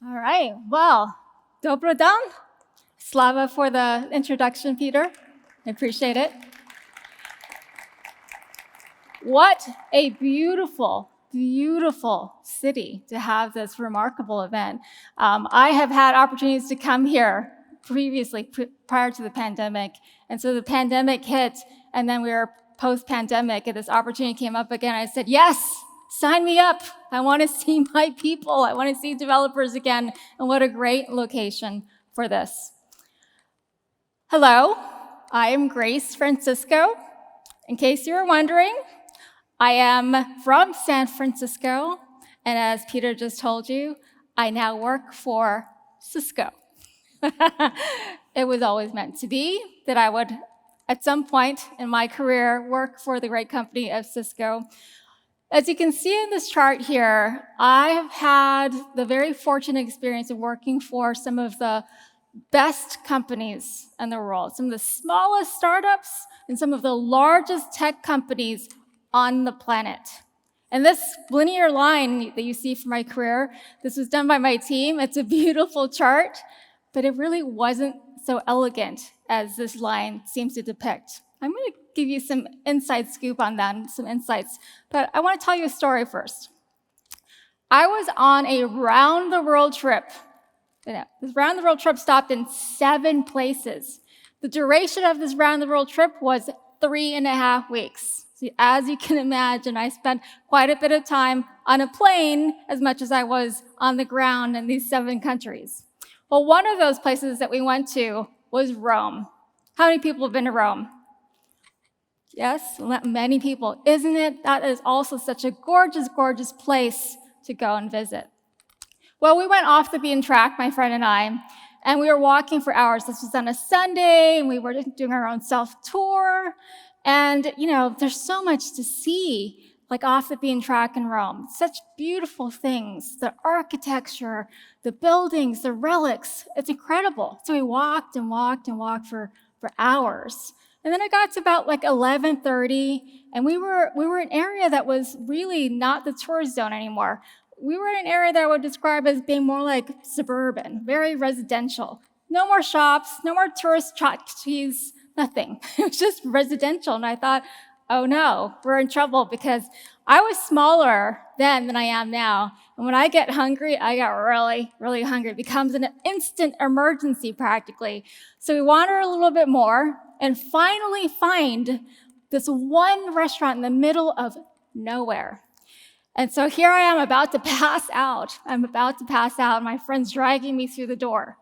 All right, well, dobro dan. Slava for the introduction, Peter. I appreciate it. What a beautiful, beautiful city to have this remarkable event. I have had opportunities to come here previously, prior to the pandemic. And so the pandemic hit, and then we were post-pandemic, and this opportunity came up again. I said, yes, sign me up. I want to see my people. I want to see developers again. And what a great location for this. Hello, I am Grace Francisco. In case you were wondering, I am from San Francisco, and as Peter just told you, I now work for Cisco. It was always meant to be that I would, at some point in my career, work for the great company of Cisco. As you can see in this chart here, I have had the very fortunate experience of working for some of the best companies in the world, some of the smallest startups and some of the largest tech companies on the planet. And this linear line that you see from my career, this was done by my team. It's a beautiful chart, but it really wasn't so elegant as this line seems to depict. I'm going to give you some inside scoop on that, some insights, but I want to tell you a story first. I was on a round-the-world trip. This round-the-world trip stopped in 7 places. The duration of this round-the-world trip was 3.5 weeks. So as you can imagine, I spent quite a bit of time on a plane as much as I was on the ground in these 7 countries. Well, one of those places that we went to was Rome. How many people have been to Rome? Yes, many people. Isn't it? That is also such a gorgeous, gorgeous place to go and visit. Well, we went off the beaten track, my friend and we were walking for hours. This was on a Sunday, and we were doing our own self-tour. And, there's so much to see, like off the beaten track in Rome. Such beautiful things, the architecture, the buildings, the relics. It's incredible. So we walked and walked and walked for hours. And then it got to about like 11:30, and we were in an area that was really not the tourist zone anymore. We were in an area that I would describe as being more like suburban, very residential. No more shops, no more tourist tchotchkes, nothing. It was just residential. And I thought, oh no, we're in trouble, because I was smaller then than I am now. And when I get hungry, I get really, really hungry. It becomes an instant emergency practically. So we wander a little bit more and finally find this one restaurant in the middle of nowhere. And so here I am about to pass out. My friend's dragging me through the door,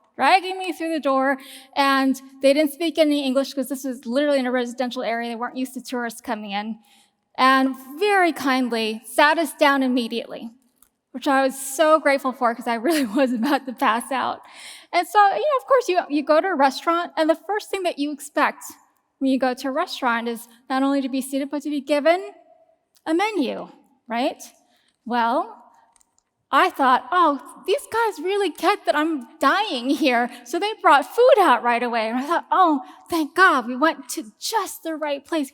and they didn't speak any English because this was literally in a residential area. They weren't used to tourists coming in, and very kindly sat us down immediately, which I was so grateful for because I really was about to pass out. And so, of course, you go to a restaurant, and the first thing that you expect when you go to a restaurant is not only to be seated, but to be given a menu, right? Well, I thought, oh, these guys really get that I'm dying here. So they brought food out right away. And I thought, oh, thank God, we went to just the right place.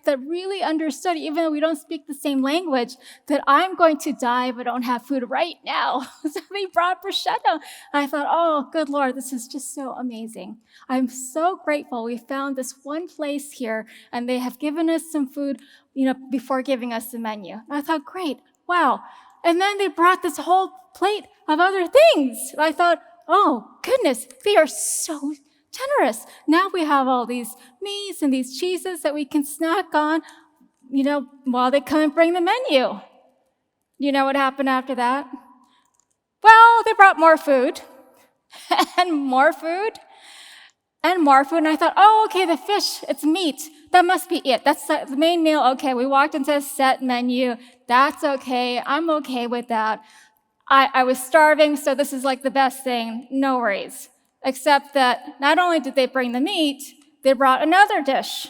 That really understood, even though we don't speak the same language, that I'm going to die if I don't have food right now. So they brought bruschetta. And I thought, oh, good Lord, this is just so amazing. I'm so grateful we found this one place here, and they have given us some food, before giving us the menu. And I thought, great, wow. And then they brought this whole plate of other things. And I thought, oh, goodness, they are so generous. Now we have all these meats and these cheeses that we can snack on, while they come and bring the menu. You know what happened after that? Well, they brought more food and more food and more food. And I thought, oh, okay, the fish, it's meat. That must be it. That's the main meal. Okay, we walked into a set menu. That's okay. I'm okay with that. I was starving, so this is like the best thing. No worries. Except that not only did they bring the meat, they brought another dish.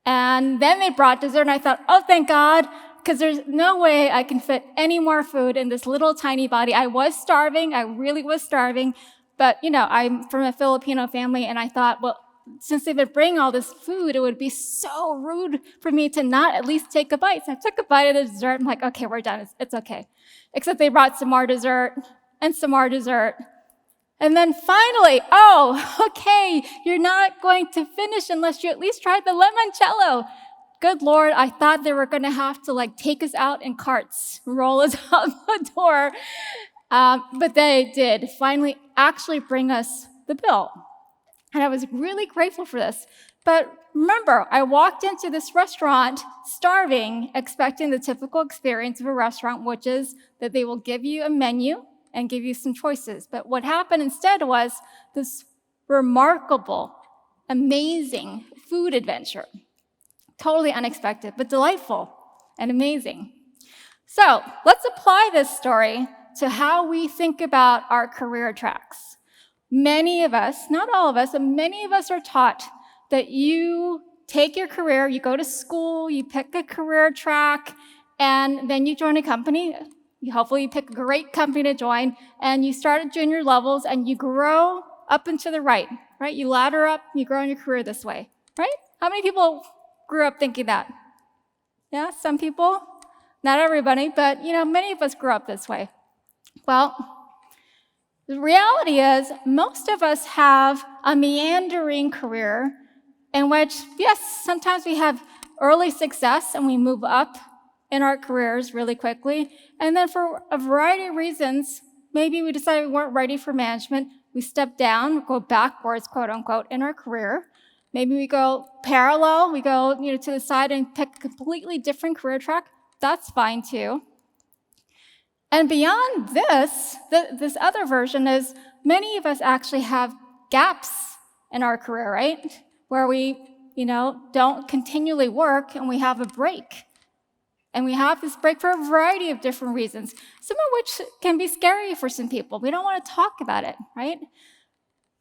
And then they brought dessert, and I thought, oh, thank God, because there's no way I can fit any more food in this little tiny body. I was starving. I really was starving. But, I'm from a Filipino family, and I thought, well, since they've been bringing all this food, it would be so rude for me to not at least take a bite. So I took a bite of the dessert. I'm like, okay, we're done. It's okay. Except they brought some more dessert and some more dessert. And then finally, oh, okay, you're not going to finish unless you at least try the limoncello. Good Lord, I thought they were going to have to take us out in carts, roll us out the door. But they did finally actually bring us the bill. And I was really grateful for this. But remember, I walked into this restaurant starving, expecting the typical experience of a restaurant, which is that they will give you a menu and give you some choices. But what happened instead was this remarkable, amazing food adventure. Totally unexpected, but delightful and amazing. So let's apply this story to how we think about our career tracks. Many of us, not all of us, but many of us are taught that you take your career, you go to school, you pick a career track, and then you join a company. Hopefully you pick a great company to join, and you start at junior levels, and you grow up and to the right? You ladder up, you grow in your career this way, right? How many people grew up thinking that? Yeah, some people, not everybody, but many of us grew up this way. Well, the reality is most of us have a meandering career in which, yes, sometimes we have early success and we move up in our careers really quickly. And then for a variety of reasons, maybe we decided we weren't ready for management. We step down, go backwards, quote unquote, in our career. Maybe we go parallel, we go to the side and pick a completely different career track. That's fine too. And beyond this, this other version is many of us actually have gaps in our career, right? Where we, don't continually work and we have a break. And we have this break for a variety of different reasons, some of which can be scary for some people. We don't want to talk about it, right?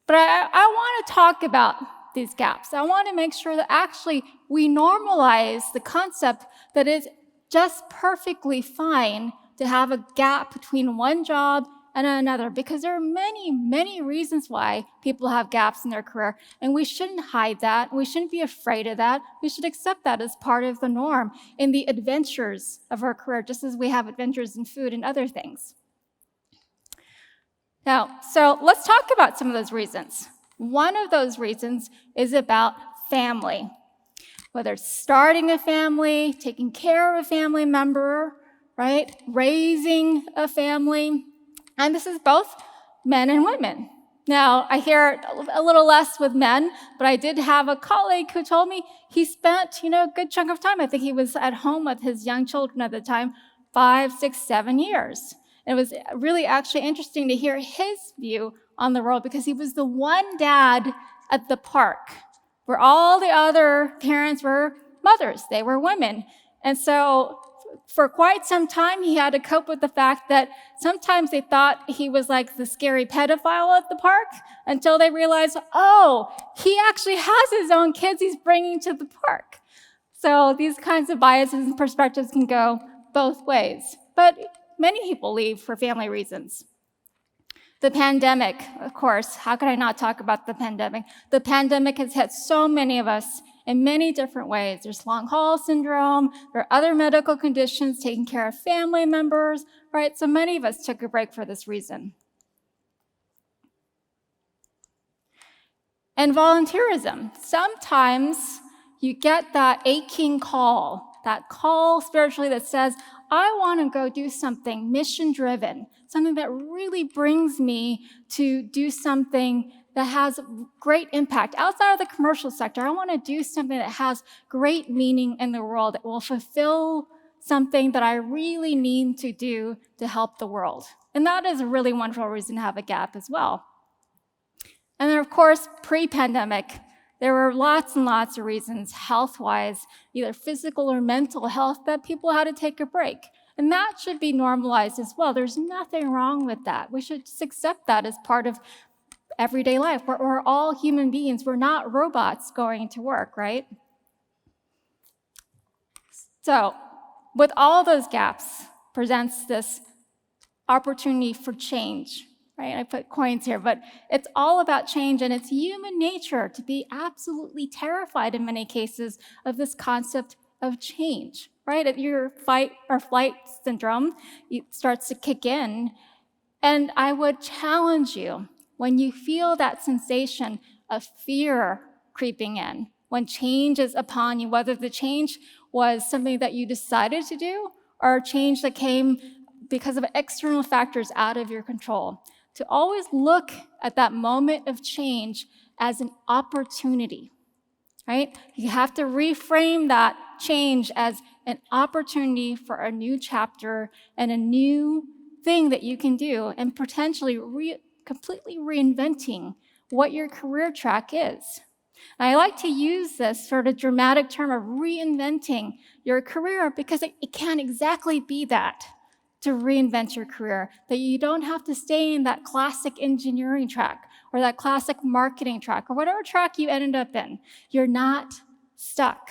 But I want to talk about these gaps. I want to make sure that actually we normalize the concept that it's just perfectly fine to have a gap between one job and another, because there are many, many reasons why people have gaps in their career, and we shouldn't hide that. We shouldn't be afraid of that. We should accept that as part of the norm in the adventures of our career, just as we have adventures in food and other things. Now, so let's talk about some of those reasons. One of those reasons is about family, whether it's starting a family, taking care of a family member, right? Raising a family. And this is both men and women. Now, I hear a little less with men, but I did have a colleague who told me he spent, a good chunk of time. I think he was at home with his young children at the time, 5, 6, 7 years. And it was really actually interesting to hear his view on the world, because he was the one dad at the park where all the other parents were mothers. They were women. And so for quite some time, he had to cope with the fact that sometimes they thought he was like the scary pedophile at the park, until they realized, oh, he actually has his own kids he's bringing to the park. So these kinds of biases and perspectives can go both ways. But many people leave for family reasons. The pandemic, of course, how could I not talk about the pandemic? The pandemic has hit so many of us in many different ways. There's long haul syndrome, there are other medical conditions, taking care of family members, right? So many of us took a break for this reason. And volunteerism. Sometimes you get that aching call, that call spiritually that says, I want to go do something mission-driven, something that really brings me to do something that has great impact. Outside of the commercial sector, I want to do something that has great meaning in the world, that will fulfill something that I really need to do to help the world. And that is a really wonderful reason to have a gap as well. And then, of course, pre-pandemic, there were lots and lots of reasons, health-wise, either physical or mental health, that people had to take a break. And that should be normalized as well. There's nothing wrong with that. We should just accept that as part of everyday life. We're all human beings. We're not robots going to work, right? So, with all those gaps, presents this opportunity for change. Right? I put coins here, but it's all about change, and it's human nature to be absolutely terrified in many cases of this concept of change, right? Your fight or flight syndrome starts to kick in, And I would challenge you, when you feel that sensation of fear creeping in, when change is upon you, whether the change was something that you decided to do or a change that came because of external factors out of your control, to always look at that moment of change as an opportunity, right? You have to reframe that change as an opportunity for a new chapter and a new thing that you can do, and potentially completely reinventing what your career track is. And I like to use this sort of dramatic term of reinventing your career because it can't exactly be that, to reinvent your career, that you don't have to stay in that classic engineering track or that classic marketing track or whatever track you ended up in. You're not stuck.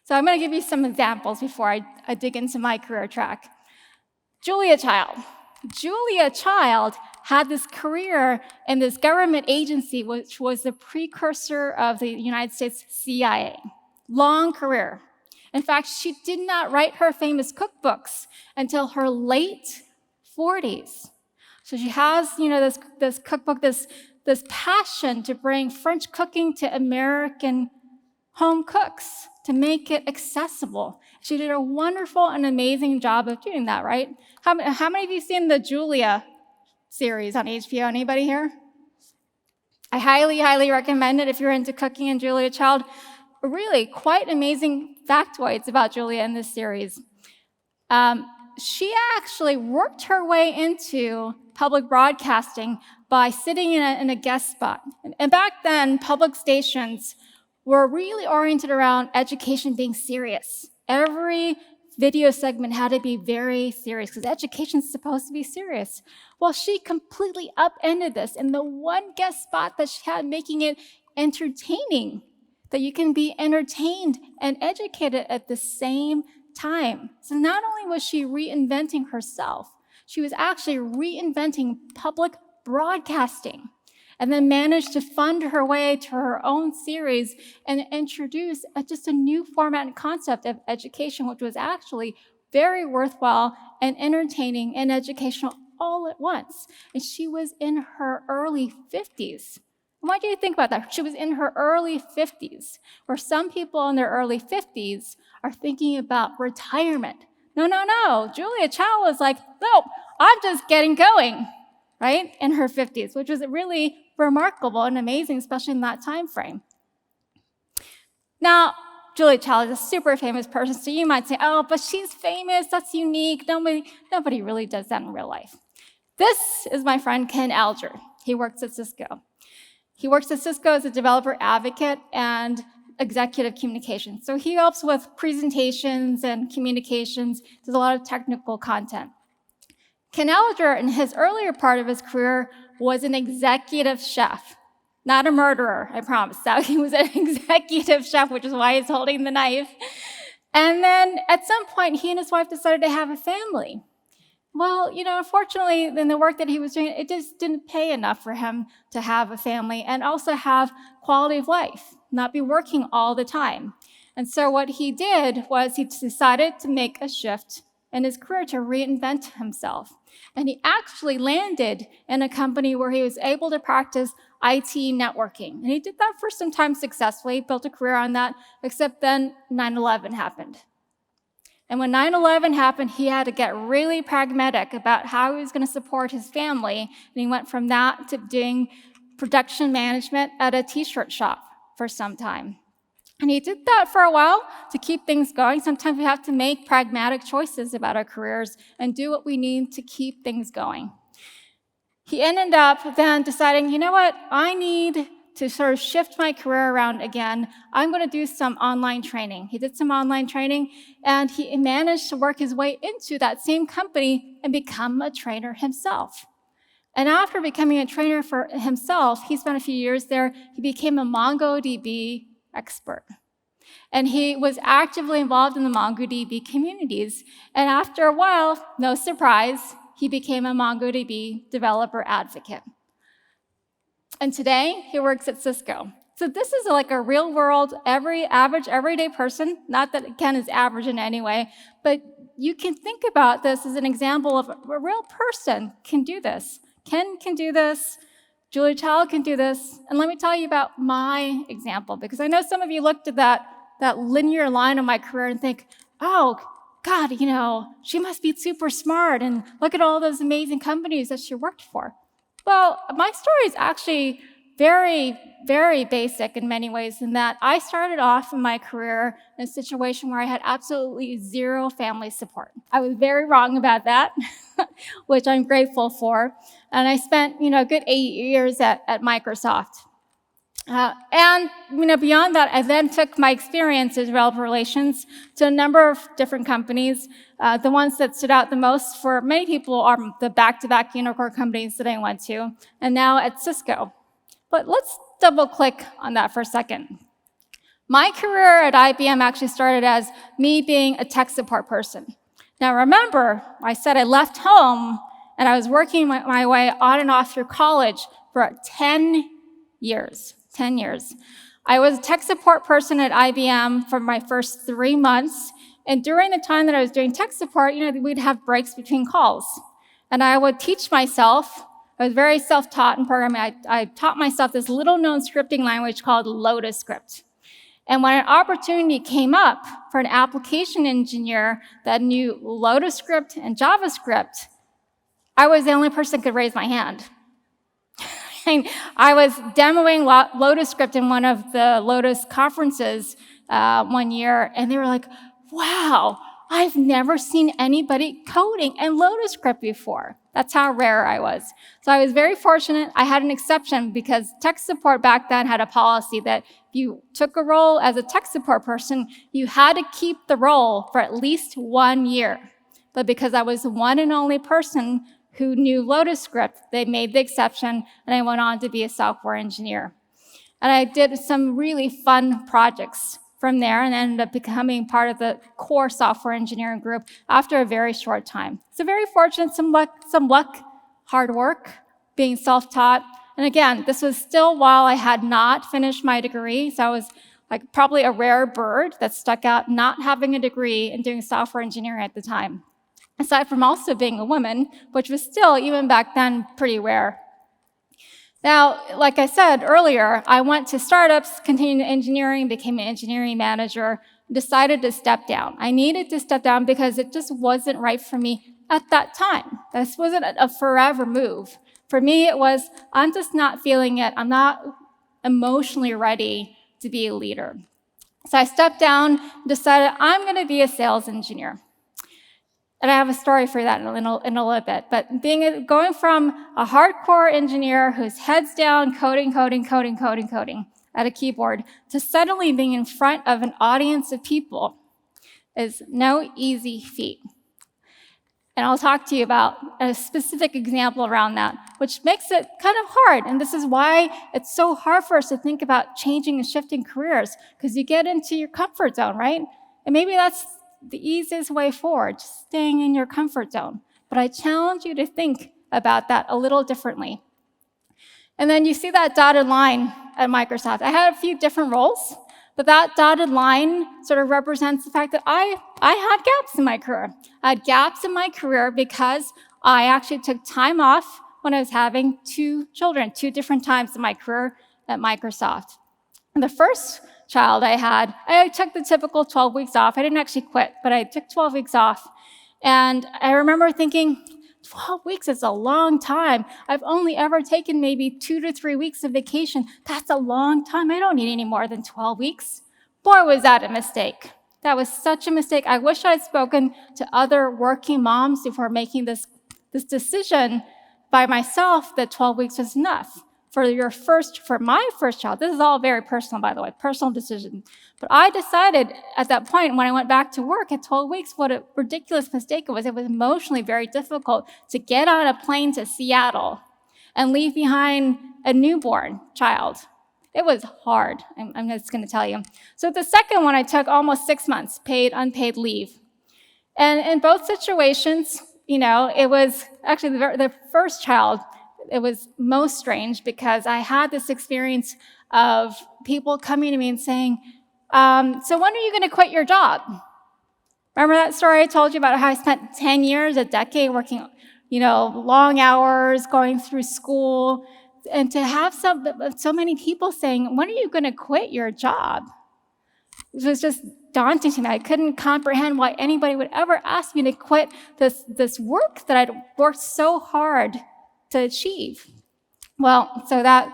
So I'm going to give you some examples before I dig into my career track. Julia Child. Julia Child had this career in this government agency, which was the precursor of the United States CIA. Long career. In fact, she did not write her famous cookbooks until her late 40s. So she has, this cookbook, this passion to bring French cooking to American home cooks, to make it accessible. She did a wonderful and amazing job of doing that, right? How many of you seen the Julia series on HBO? Anybody here? I highly, highly recommend it if you're into cooking and Julia Child. Really quite amazing factoids about Julia in this series. She actually worked her way into public broadcasting by sitting in a guest spot. And back then, public stations were really oriented around education being serious. Every video segment had to be very serious because education is supposed to be serious. Well, she completely upended this in the one guest spot that she had, making it entertaining, that you can be entertained and educated at the same time. So not only was she reinventing herself, she was actually reinventing public broadcasting, and then managed to fund her way to her own series and introduce just a new format and concept of education, which was actually very worthwhile and entertaining and educational all at once. And she was in her early 50s. Why do you think about that? She was in her early 50s, where some people in their early 50s are thinking about retirement. No. Julia Child was like, no, I'm just getting going, right? In her 50s, which was really remarkable and amazing, especially in that time frame. Now, Julia Child is a super famous person, so you might say, oh, but she's famous, that's unique. Nobody really does that in real life. This is my friend Ken Alger. He works at Cisco. He works at Cisco as a developer advocate and executive communications. So he helps with presentations and communications. There's a lot of technical content. Ken Alger, in his earlier part of his career, was an executive chef. Not a murderer, I promise. That he was an executive chef, which is why he's holding the knife. And then at some point, he and his wife decided to have a family. Well, unfortunately, in the work that he was doing, it just didn't pay enough for him to have a family and also have quality of life, not be working all the time. And so what he did was he decided to make a shift in his career to reinvent himself. And he actually landed in a company where he was able to practice IT networking. And he did that for some time successfully, built a career on that, except then 9/11 happened. And when 9/11 happened, he had to get really pragmatic about how he was going to support his family. And he went from that to doing production management at a t-shirt shop for some time. And he did that for a while to keep things going. Sometimes we have to make pragmatic choices about our careers and do what we need to keep things going. He ended up then deciding, you know what, I need to sort of shift my career around again. I'm going to do some online training. He did some online training, and he managed to work his way into that same company and become a trainer himself. And after becoming a trainer for himself, he spent a few years there. He became a MongoDB expert. And he was actively involved in the MongoDB communities. And after a while, no surprise, he became a MongoDB developer advocate. And today, he works at Cisco. So this is like a real world, everyday person. Not that Ken is average in any way, but you can think about this as an example of a real person can do this. Ken can do this. Julia Child can do this. And let me tell you about my example, because I know some of you looked at that linear line of my career and think, oh, God, she must be super smart, and look at all those amazing companies that she worked for. Well, my story is actually very, very basic in many ways, in that I started off in my career in a situation where I had absolutely zero family support. I was very wrong about that, which I'm grateful for. And I spent, a good 8 years at Microsoft. And beyond that, I then took my experience as developer relations to a number of different companies. The ones that stood out the most for many people are the back-to-back unicorn companies that I went to, and now at Cisco. But let's double-click on that for a second. My career at IBM actually started as me being a tech support person. Now remember, I said I left home, and I was working my way on and off through college for 10 years. 10 years. I was a tech support person at IBM for my first 3 months, and during the time that I was doing tech support, we'd have breaks between calls. And I would teach myself, I was very self-taught in programming, I taught myself this little-known scripting language called Lotus Script. And when an opportunity came up for an application engineer that knew Lotus Script and JavaScript, I was the only person that could raise my hand. I was demoing Lotus Script in one of the Lotus conferences one year, and they were like, wow, I've never seen anybody coding in Lotus Script before. That's how rare I was. So I was very fortunate. I had an exception because tech support back then had a policy that if you took a role as a tech support person, you had to keep the role for at least 1 year. But because I was the one and only person who knew Lotus Script, they made the exception, and I went on to be a software engineer. And I did some really fun projects from there and ended up becoming part of the core software engineering group after a very short time. So very fortunate, some luck, hard work, being self-taught. And again, this was still while I had not finished my degree, so I was like probably a rare bird that stuck out not having a degree and doing software engineering at the time. Aside from also being a woman, which was still, even back then, pretty rare. Now, like I said earlier, I went to startups, continued engineering, became an engineering manager, decided to step down. I needed to step down because it just wasn't right for me at that time. This wasn't a forever move. For me, it was, I'm just not feeling it. I'm not emotionally ready to be a leader. So I stepped down, decided I'm going to be a sales engineer. And I have a story for that in a little bit. But going from a hardcore engineer whose head's down, coding at a keyboard, to suddenly being in front of an audience of people is no easy feat. And I'll talk to you about a specific example around that, which makes it kind of hard. And this is why it's so hard for us to think about changing and shifting careers, because you get into your comfort zone, right? And maybe that's the easiest way forward, just staying in your comfort zone. But I challenge you to think about that a little differently. And then you see that dotted line at Microsoft. I had a few different roles, but that dotted line sort of represents the fact that I had gaps in my career. I had gaps in my career because I actually took time off when I was having 2 children, 2 different times in my career at Microsoft. And the first child I took the typical 12 weeks off. I didn't actually quit, but I took 12 weeks off. And I remember thinking, 12 weeks is a long time. I've only ever taken maybe 2 to 3 weeks of vacation. That's a long time. I don't need any more than 12 weeks. Boy, was that a mistake. That was such a mistake. I wish I'd spoken to other working moms before making this decision by myself that 12 weeks was enough. For my first child, this is all very personal, by the way, personal decision. But I decided at that point when I went back to work at 12 weeks, what a ridiculous mistake it was. It was emotionally very difficult to get on a plane to Seattle and leave behind a newborn child. It was hard, I'm just going to tell you. So the second one, I took almost 6 months, paid, unpaid leave. And in both situations, it was actually the first child, it was most strange because I had this experience of people coming to me and saying, so when are you going to quit your job? Remember that story I told you about how I spent 10 years, a decade working, long hours, going through school, and to have so many people saying, when are you going to quit your job? It was just daunting to me. I couldn't comprehend why anybody would ever ask me to quit this work that I'd worked so hard to achieve. Well, so that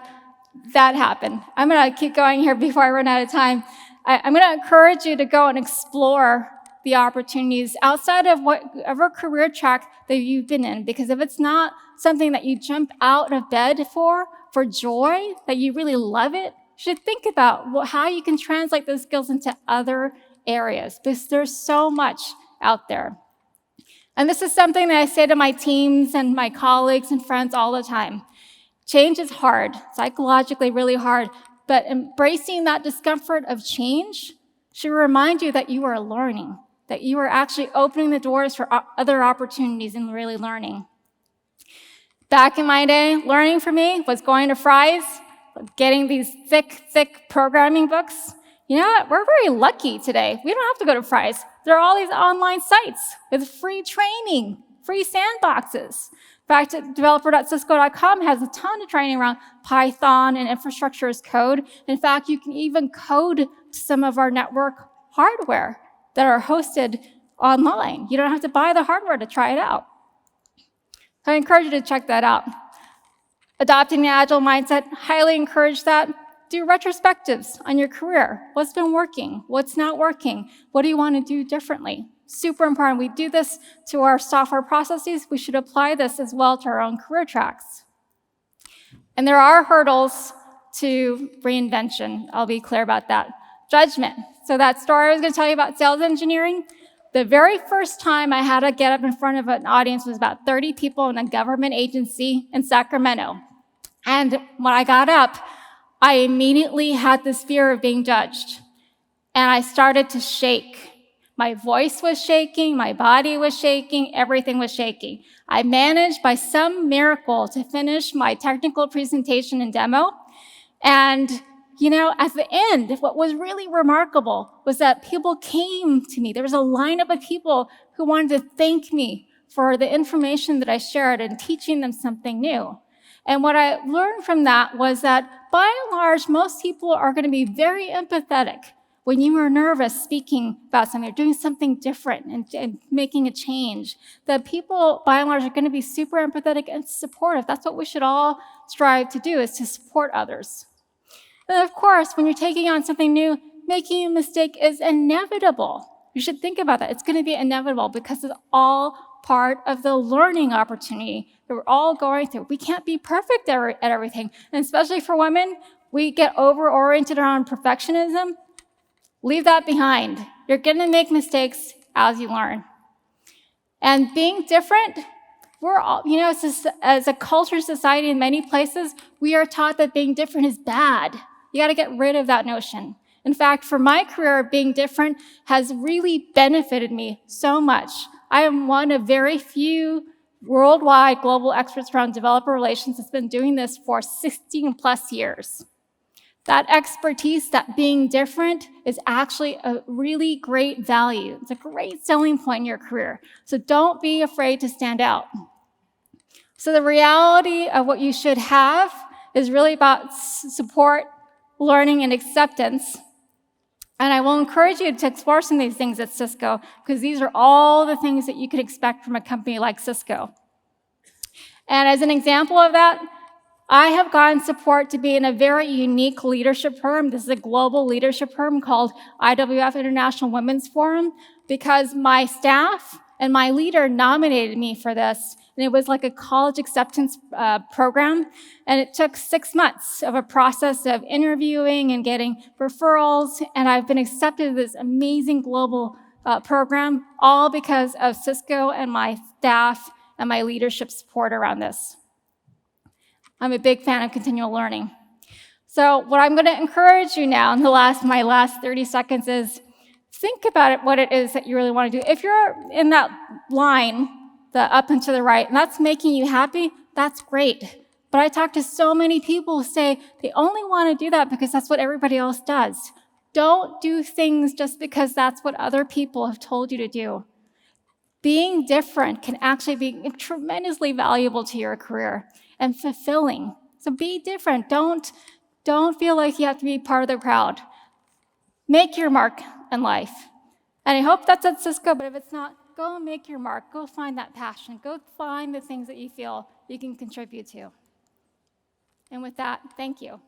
happened. I'm going to keep going here before I run out of time. I'm going to encourage you to go and explore the opportunities outside of whatever career track that you've been in, because if it's not something that you jump out of bed for joy, that you really love it, you should think about how you can translate those skills into other areas, because there's so much out there. And this is something that I say to my teams and my colleagues and friends all the time. Change is hard, psychologically really hard, but embracing that discomfort of change should remind you that you are learning, that you are actually opening the doors for other opportunities and really learning. Back in my day, learning for me was going to Fry's, getting these thick programming books. You know what? We're very lucky today. We don't have to go to Fry's. There are all these online sites with free training, free sandboxes. In fact, developer.cisco.com has a ton of training around Python and infrastructure as code. In fact, you can even code some of our network hardware that are hosted online. You don't have to buy the hardware to try it out. So I encourage you to check that out. Adopting the agile mindset, highly encourage that. Do retrospectives on your career. What's been working? What's not working? What do you want to do differently? Super important. We do this to our software processes. We should apply this as well to our own career tracks. And there are hurdles to reinvention. I'll be clear about that. Judgment. So that story I was going to tell you about sales engineering, the very first time I had to get up in front of an audience was about 30 people in a government agency in Sacramento. And when I got up, I immediately had this fear of being judged. And I started to shake. My voice was shaking, my body was shaking, everything was shaking. I managed by some miracle to finish my technical presentation and demo. And at the end, what was really remarkable was that people came to me. There was a lineup of people who wanted to thank me for the information that I shared and teaching them something new. And what I learned from that was that, by and large, most people are going to be very empathetic when you are nervous speaking about something or doing something different and making a change. That people, by and large, are going to be super empathetic and supportive. That's what we should all strive to do, is to support others. And of course, when you're taking on something new, making a mistake is inevitable. You should think about that. It's going to be inevitable because it's all part of the learning opportunity that we're all going through. We can't be perfect at everything. And especially for women, we get over-oriented around perfectionism. Leave that behind. You're going to make mistakes as you learn. And being different, we're all, as a culture, society, in many places, we are taught that being different is bad. You got to get rid of that notion. In fact, for my career, being different has really benefited me so much. I am one of very few worldwide global experts around developer relations that's been doing this for 16 plus years. That expertise, that being different, is actually a really great value. It's a great selling point in your career. So don't be afraid to stand out. So the reality of what you should have is really about support, learning, and acceptance. And I will encourage you to explore some of these things at Cisco, because these are all the things that you could expect from a company like Cisco. And as an example of that, I have gotten support to be in a very unique leadership program. This is a global leadership program called IWF International Women's Forum, because my staff and my leader nominated me for this. And it was like a college acceptance program. And it took 6 months of a process of interviewing and getting referrals. And I've been accepted to this amazing global program, all because of Cisco and my staff and my leadership support around this. I'm a big fan of continual learning. So what I'm going to encourage you now in my last 30 seconds is think about it, what it is that you really want to do. If you're in that line, the up and to the right, and that's making you happy, that's great. But I talk to so many people who say they only want to do that because that's what everybody else does. Don't do things just because that's what other people have told you to do. Being different can actually be tremendously valuable to your career and fulfilling. So be different. Don't feel like you have to be part of the crowd. Make your mark in life. And I hope that's at Cisco, but if it's not, go and make your mark. Go find that passion. Go find the things that you feel you can contribute to. And with that, thank you.